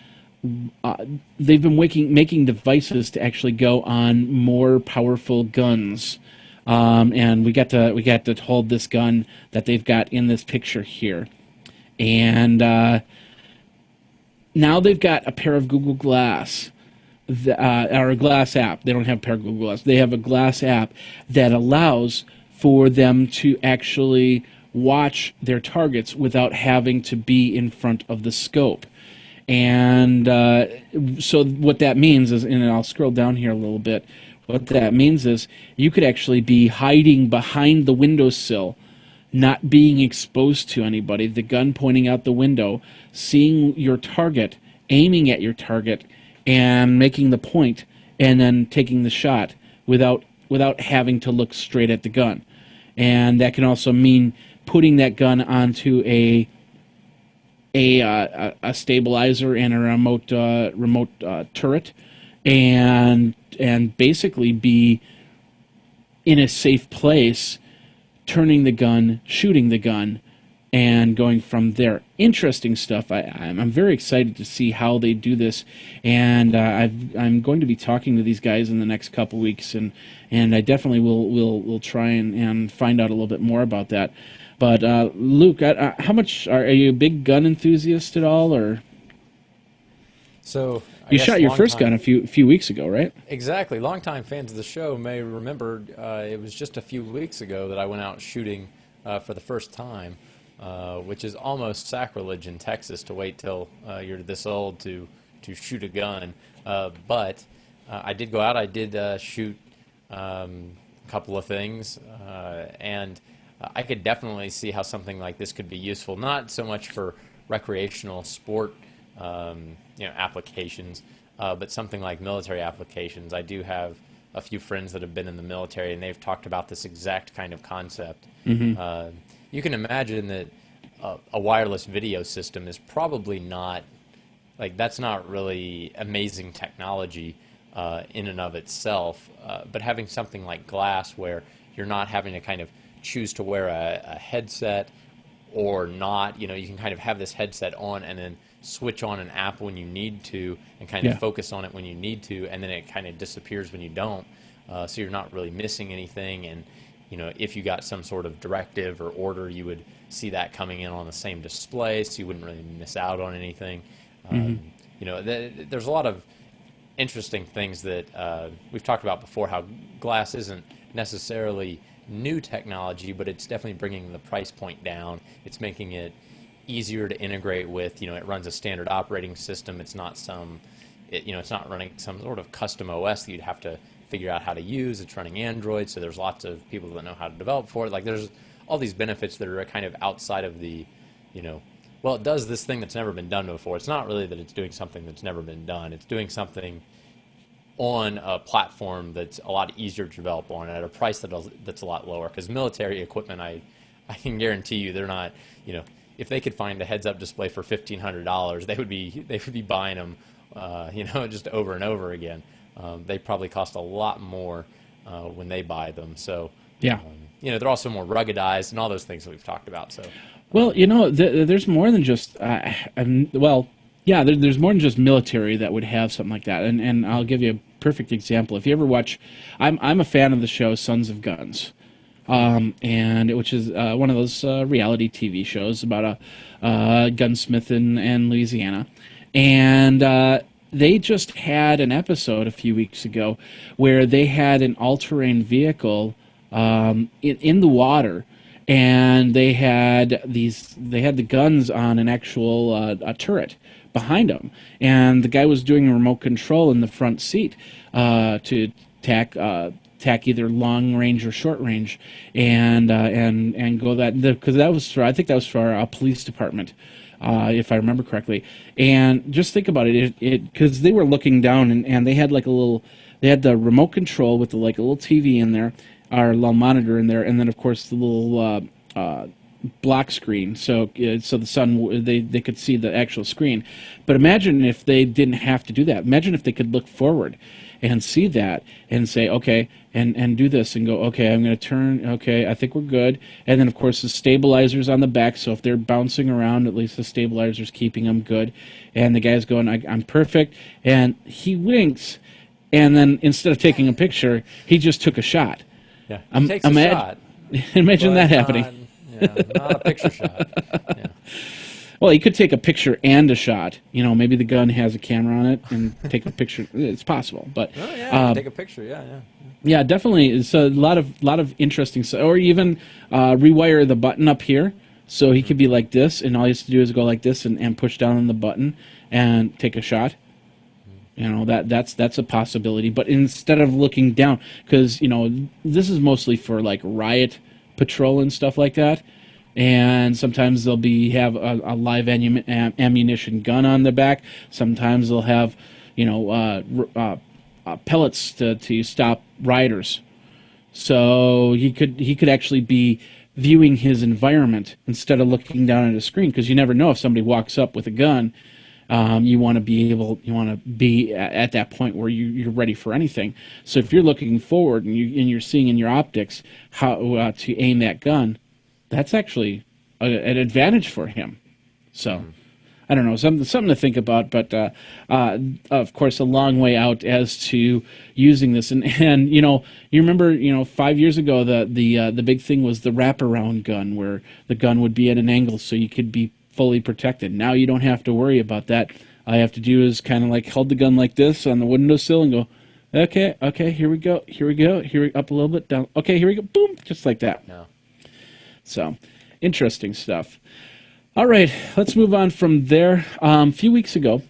devices to actually go on more powerful guns and we got to hold this gun that they've got in this picture here, and now they've got a pair of Google Glass. Or a Glass app. They don't have a pair of Google Glass. They have a Glass app that allows for them to actually watch their targets without having to be in front of the scope. And so what that means is, and I'll scroll down here a little bit, what that means is you could actually be hiding behind the windowsill, not being exposed to anybody, the gun pointing out the window, seeing your target, aiming at your target, and making the point, and then taking the shot without having to look straight at the gun. And that can also mean putting that gun onto a stabilizer and a remote turret, and basically be in a safe place, turning the gun, shooting the gun, and going from there. Interesting stuff. I'm very excited to see how they do this, and I'm going to be talking to these guys in the next couple weeks, and I definitely will try and find out a little bit more about that. But Luke, how much are you a big gun enthusiast at all, or? So you shot your first gun a few weeks ago, right? Exactly. Longtime fans of the show may remember it was just a few weeks ago that I went out shooting for the first time. Which is almost sacrilege in Texas to wait till you're this old to shoot a gun. But I did go out. I did shoot a couple of things, and I could definitely see how something like this could be useful. Not so much for recreational sport, applications, but something like military applications. I do have a few friends that have been in the military, and they've talked about this exact kind of concept. Mm-hmm. You can imagine that a wireless video system is probably not, that's not really amazing technology in and of itself, but having something like glass where you're not having to kind of choose to wear a headset or not, you can kind of have this headset on and then switch on an app when you need to and kind of focus on it when you need to, and then it kind of disappears when you don't, so you're not really missing anything. And if you got some sort of directive or order, you would see that coming in on the same display, so you wouldn't really miss out on anything. There's a lot of interesting things that we've talked about before, how glass isn't necessarily new technology, but it's definitely bringing the price point down. It's making it easier to integrate with. It runs a standard operating system. It's not it's not running some sort of custom OS that you'd have to figure out how to use. It's running Android, so there's lots of people that know how to develop for it. There's all these benefits that are kind of outside of the, well, it does this thing that's never been done before. It's not really that it's doing something that's never been done. It's doing something on a platform that's a lot easier to develop on at a price that's a lot lower. Because military equipment, I can guarantee you, they're not, if they could find a heads-up display for $1,500, they would be buying them, just over and over again. They probably cost a lot more when they buy them. So yeah, they're also more ruggedized and all those things that we've talked about. So well, there's more than just there's more than just military that would have something like that. And I'll give you a perfect example. If you ever watch, I'm a fan of the show Sons of Guns. Which is one of those reality TV shows about a gunsmith in Louisiana, and they just had an episode a few weeks ago where they had an all-terrain vehicle in the water, and they had the guns on an actual a turret behind them, and the guy was doing a remote control in the front seat to attack either long range or short range, and go because I think that was for a police department, if I remember correctly. And just think about it, because they were looking down and they had they had the remote control with a little TV in there, or a little monitor in there, and then of course the little block screen, so the sun, they could see the actual screen. But imagine if they didn't have to do that. Imagine if they could look forward and see that and say, okay, and do this and go, okay, I'm going to turn, okay, I think we're good. And then of course the stabilizer's on the back, so if they're bouncing around, at least the stabilizer's keeping them good. And the guy's going, I'm perfect, and he winks, and then instead of taking a picture, he just took a shot. Yeah, he takes a Imagine, shot, imagine that but happening. not, yeah, not a picture shot. Yeah. Well, you could take a picture and a shot. Maybe the gun has a camera on it and take a picture. It's possible, but Oh yeah, I can take a picture. Yeah, yeah. yeah, definitely. It's a lot of interesting stuff. Or even rewire the button up here, so he could be like this, and all he has to do is go like this and push down on the button and take a shot. That's a possibility. But instead of looking down, because this is mostly for like riot patrol and stuff like that. And sometimes they'll have a live ammunition gun on the back. Sometimes they'll have, pellets to stop rioters. So he could actually be viewing his environment instead of looking down at a screen, because you never know if somebody walks up with a gun. You want to be at that point where you're ready for anything. So if you're looking forward and you're seeing in your optics how to aim that gun, that's actually an advantage for him. So, I don't know, something to think about. But of course, a long way out as to using this. And you remember 5 years ago the big thing was the wraparound gun, where the gun would be at an angle so you could be fully protected. Now you don't have to worry about that. All I have to do is kind of like hold the gun like this on the windowsill and go, okay, here we go, up a little bit, down. Okay, here we go, boom, just like that. No. So, interesting stuff. All right, let's move on from there. A few weeks ago,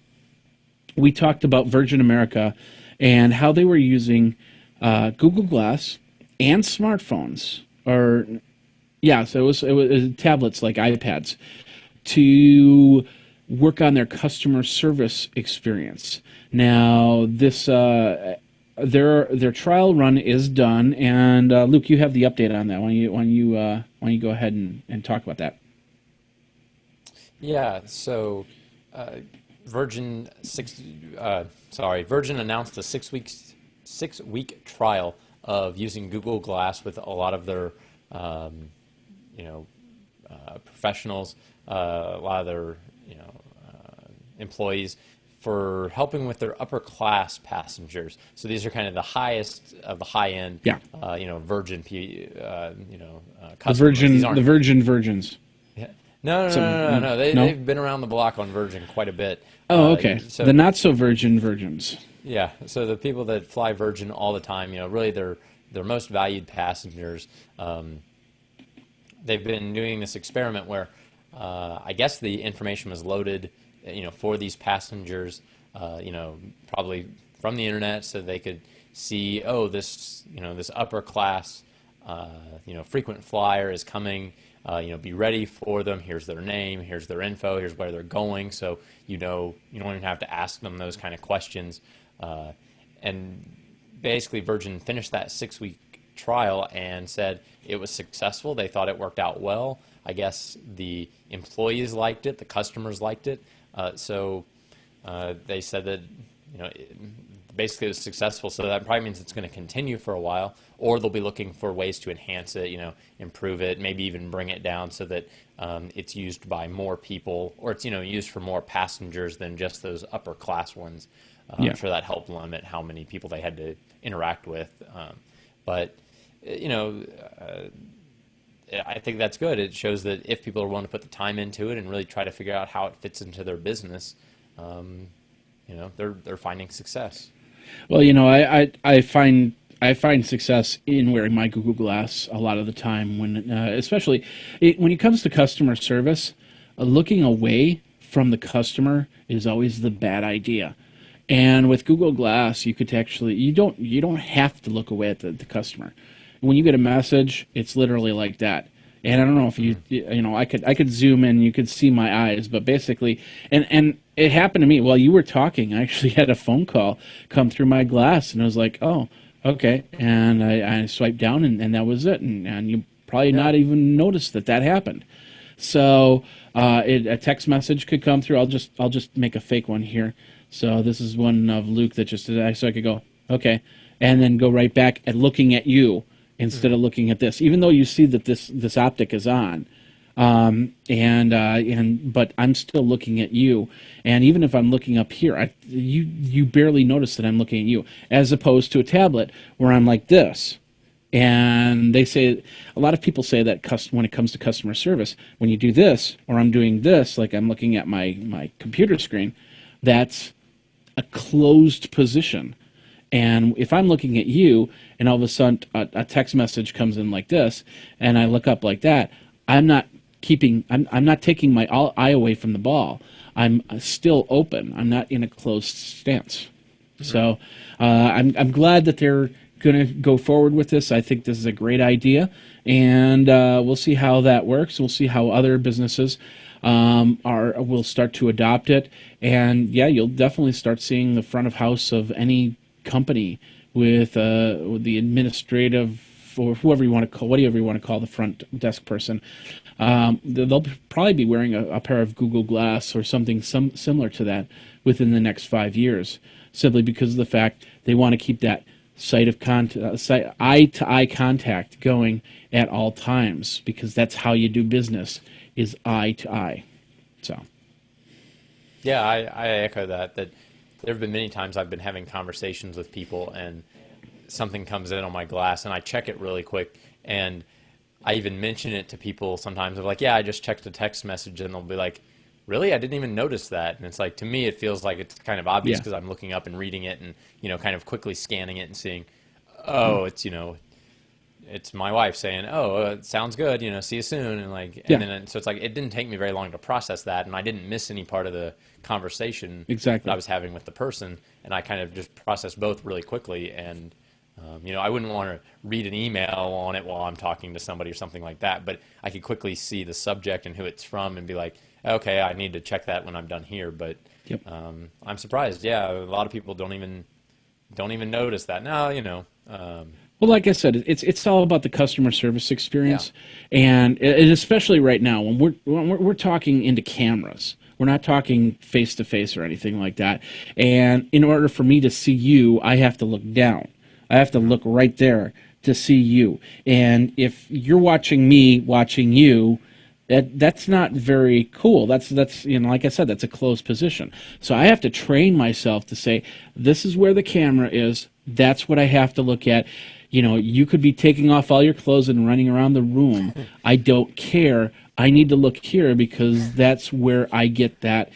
we talked about Virgin America and how they were using Google Glass and smartphones, so it was tablets like iPads, to work on their customer service experience. Now, this their trial run is done, and Luke, you have the update on that. Why don't you go ahead and talk about that? Yeah. So, Virgin announced a 6-week trial of using Google Glass with a lot of their professionals, a lot of their employees, for helping with their upper class passengers. So these are kind of the highest of the high end, Yeah. Virgin, The customers. the Virgin Virgins. Yeah. No. No? They've been around the block on Virgin quite a bit. Oh, okay. So The not so Virgin Virgins. yeah, so the people that fly Virgin all the time, really their most valued passengers. They've been doing this experiment where I guess the information was loaded, for these passengers, probably from the internet, so they could see, this upper class, frequent flyer is coming. Be ready for them. Here's their name. Here's their info. Here's where they're going. So you don't even have to ask them those kind of questions. And basically, Virgin finished that 6-week trial and said it was successful. They thought it worked out well. I guess the employees liked it. The customers liked it. So they said that basically it was successful. So that probably means it's going to continue for a while, or they'll be looking for ways to enhance it, improve it, maybe even bring it down so that it's used by more people, or it's used for more passengers than just those upper class ones. Yeah. I'm sure that helped limit how many people they had to interact with. But I think that's good. It shows that if people are willing to put the time into it and really try to figure out how it fits into their business, they're finding success. Well, I find success in wearing my Google Glass a lot of the time, when especially when it comes to customer service. Looking away from the customer is always the bad idea. And with Google Glass, you could actually you don't have to look away at the customer. When you get a message, it's literally like that. And I don't know if I could zoom in, you could see my eyes, but basically, and it happened to me while you were talking. I actually had a phone call come through my glass, and I was like, oh, okay. And I swiped down, and that was it. And you probably not even noticed that happened. So a text message could come through. I'll just make a fake one here. So this is one of Luke that just did, so I could go, okay, and then go right back at looking at you instead of looking at this, even though you see that this optic is on, but I'm still looking at you, and even if I'm looking up here, you barely notice that I'm looking at you, as opposed to a tablet where I'm like this, And they say, a lot of people say that when it comes to customer service, when you do this, or I'm doing this, like I'm looking at my computer screen, that's a closed position. And if I'm looking at you and all of a sudden a text message comes in like this, and I look up like that, I'm not taking my eye away from the ball. I'm still open. I'm not in a closed stance. So I'm glad that they're going to go forward with this. I think this is a great idea, and we'll see how that works. We'll see how other businesses will start to adopt it. And yeah, you'll definitely start seeing the front of house of any company with the administrative, or whoever you want to call, whatever you want to call the front desk person. They'll probably be wearing a pair of Google Glass or something similar to that within the next 5 years, simply because of the fact they want to keep that eye-to-eye contact going at all times, because that's how you do business, is eye-to-eye. So. Yeah, I echo that. That there have been many times I've been having conversations with people, and something comes in on my glass, and I check it really quick, and I even mention it to people sometimes of like, yeah, I just checked a text message, and they'll be like, really? I didn't even notice that. And it's like, to me, it feels like it's kind of obvious because I'm looking up and reading it and, kind of quickly scanning it and seeing, oh, it's my wife saying, oh, it sounds good, see you soon. And like, and then, so it's like, it didn't take me very long to process that. And I didn't miss any part of the conversation that I was having with the person. And I kind of just processed both really quickly. And, I wouldn't want to read an email on it while I'm talking to somebody or something like that, but I could quickly see the subject and who it's from and be like, okay, I need to check that when I'm done here. But I'm surprised. Yeah, a lot of people don't even notice that. Now, well, like I said, it's all about the customer service experience, and especially right now when we're talking into cameras. We're not talking face to face or anything like that. And in order for me to see you, I have to look down. I have to look right there to see you. And if you're watching me watching you, that's not very cool. That's like I said, that's a closed position. So I have to train myself to say, this is where the camera is. That's what I have to look at. You could be taking off all your clothes and running around the room. I don't care. I need to look here because that's where I get that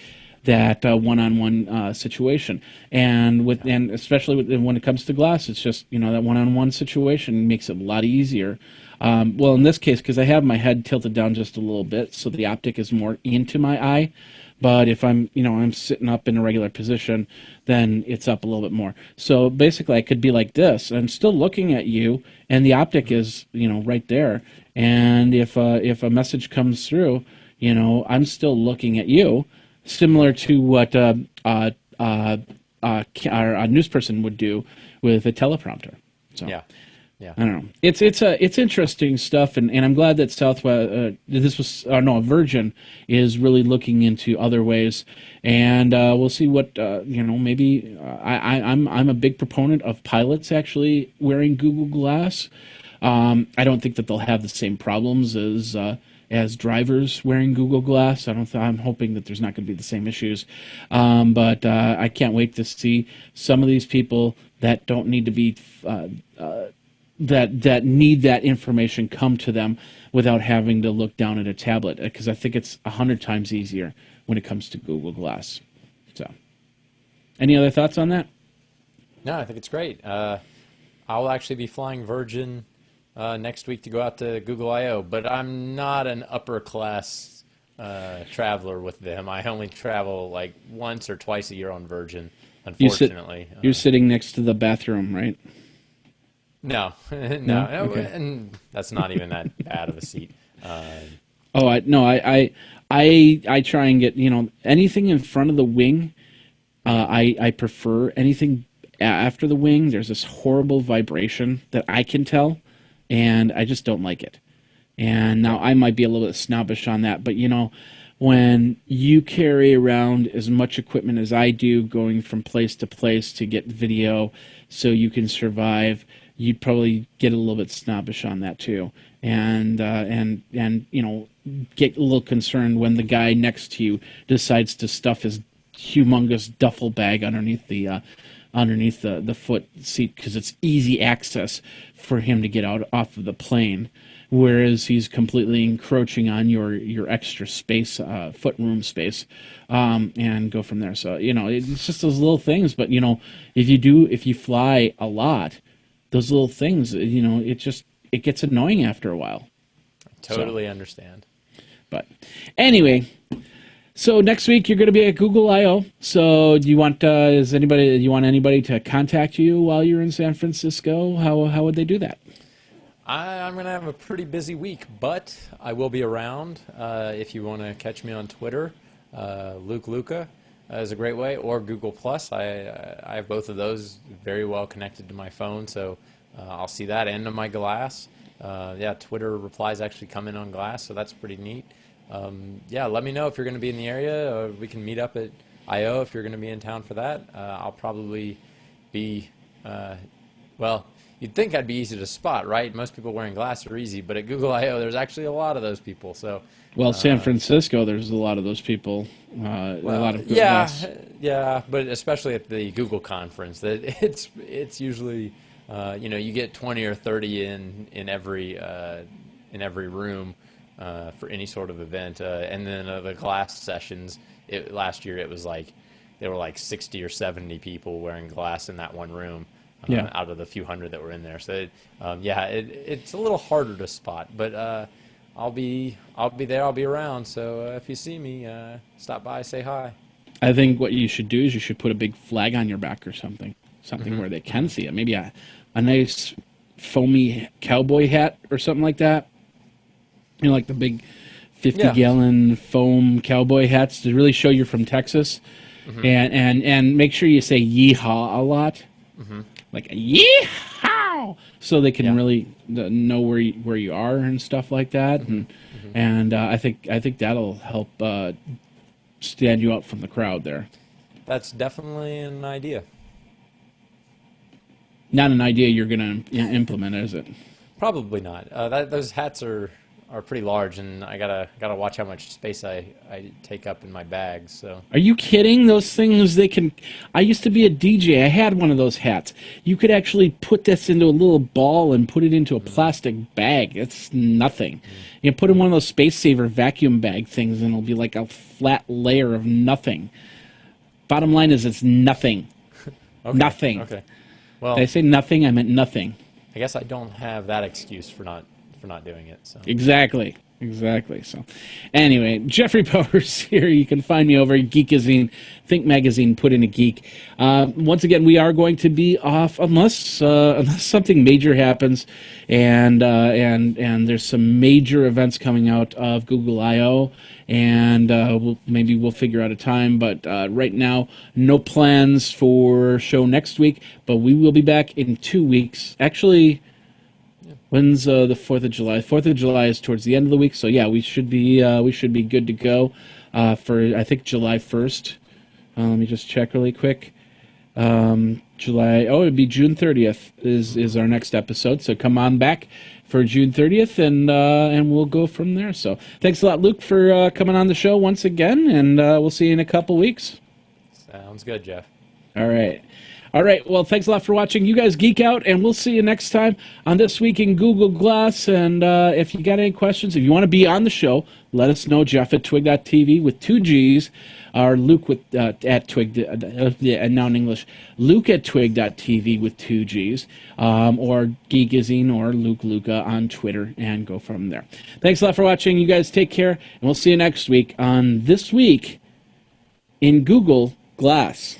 one-on-one situation. And especially when it comes to glass, it's just that one-on-one situation makes it a lot easier. Well, in this case, because I have my head tilted down just a little bit, so the optic is more into my eye. But if I'm sitting up in a regular position, then it's up a little bit more. So basically, I could be like this. I'm still looking at you, and the optic is right there. And if a message comes through, I'm still looking at you, similar to what our news person would do with a teleprompter. So. Yeah. I don't know. It's interesting stuff, and I'm glad that Virgin is really looking into other ways, and we'll see what maybe I'm a big proponent of pilots actually wearing Google Glass. I don't think that they'll have the same problems as drivers wearing Google Glass. I'm hoping that there's not going to be the same issues, but I can't wait to see some of these people that don't need to be. That need that information come to them without having to look down at a tablet, because I think it's 100 times easier when it comes to Google Glass. So, any other thoughts on that? No, I think it's great. I'll actually be flying Virgin next week to go out to Google I/O, but I'm not an upper class traveler with them. I only travel like once or twice a year on Virgin, unfortunately. You're sitting next to the bathroom, right? No, okay. And that's not even that bad of a seat. I try and get anything in front of the wing. I prefer anything after the wing. There's this horrible vibration that I can tell, and I just don't like it. And now I might be a little bit snobbish on that, but when you carry around as much equipment as I do, going from place to place to get video, so you can survive, you'd probably get a little bit snobbish on that too, and get a little concerned when the guy next to you decides to stuff his humongous duffel bag underneath the underneath the foot seat because it's easy access for him to get out off of the plane, whereas he's completely encroaching on your extra space, foot room space, and go from there. So it's just those little things. But if you fly a lot, those little things, it gets annoying after a while. Totally understand. But anyway, so next week you're going to be at Google I/O. So do you want anybody to contact you while you're in San Francisco? How would they do that? I'm going to have a pretty busy week, but I will be around. If you want to catch me on Twitter, Luke Luca is a great way, or Google Plus. I have both of those very well connected to my phone, so I'll see that and on my Glass. Yeah, Twitter replies actually come in on Glass, so that's pretty neat. Yeah, let me know if you're going to be in the area. We can meet up at I/O if you're going to be in town for that. I'll probably be, well, you'd think I'd be easy to spot, right? Most people wearing Glass are easy, but at Google I/O, there's actually a lot of those people. So, well, San Francisco, there's a lot of those people. A lot of Glass. Yeah, but especially at the Google conference, that it's usually, you get 20 or 30 in every room. For any sort of event, and then the Glass sessions. Last year, it was like there were like 60 or 70 people wearing Glass in that one room, out of the few hundred that were in there. So, it's a little harder to spot, but I'll be there. I'll be around. So if you see me, stop by, say hi. I think what you should do is you should put a big flag on your back or something where they can see it. Maybe a nice foamy cowboy hat or something like that. Like the big 50-gallon foam cowboy hats to really show you're from Texas. And make sure you say yeehaw a lot. Like yeehaw! So they can really know where you are and stuff like that. And I think that'll help stand you out from the crowd there. That's definitely an idea. Not an idea you're going to implement, is it? Probably not. Those hats are pretty large, and I gotta watch how much space I take up in my bags. So. Are you kidding? Those things, they can. I used to be a DJ. I had one of those hats. You could actually put this into a little ball and put it into a plastic bag. It's nothing. You put in one of those Space Saver vacuum bag things, and it'll be like a flat layer of nothing. Bottom line is, it's nothing. Okay. Nothing. Okay. Well, did I say nothing? I meant nothing. I guess I don't have that excuse for not doing it. So. Exactly. So, anyway, Jeffrey Powers here. You can find me over at Geekazine, Think Magazine, Put in a Geek. Once again, we are going to be off unless something major happens, and there's some major events coming out of Google I/O, and maybe we'll figure out a time. But right now, no plans for show next week. But we will be back in 2 weeks. Actually. When's the 4th of July? 4th of July is towards the end of the week, so yeah, we should be good to go for I think July 1st. Let me just check really quick. It'd be June 30th is our next episode. So come on back for June 30th, and we'll go from there. So thanks a lot, Luke, for coming on the show once again, and we'll see you in a couple weeks. Sounds good, Jeff. All right, well, thanks a lot for watching. You guys geek out, and we'll see you next time on This Week in Google Glass. And if you got any questions, if you want to be on the show, let us know. Jeff at twig.tv with 2 G's, or Luke at twig, and now in English, Luke at twig.tv with 2 G's, or Geekazine or Luke Luca on Twitter, and go from there. Thanks a lot for watching. You guys take care, and we'll see you next week on This Week in Google Glass.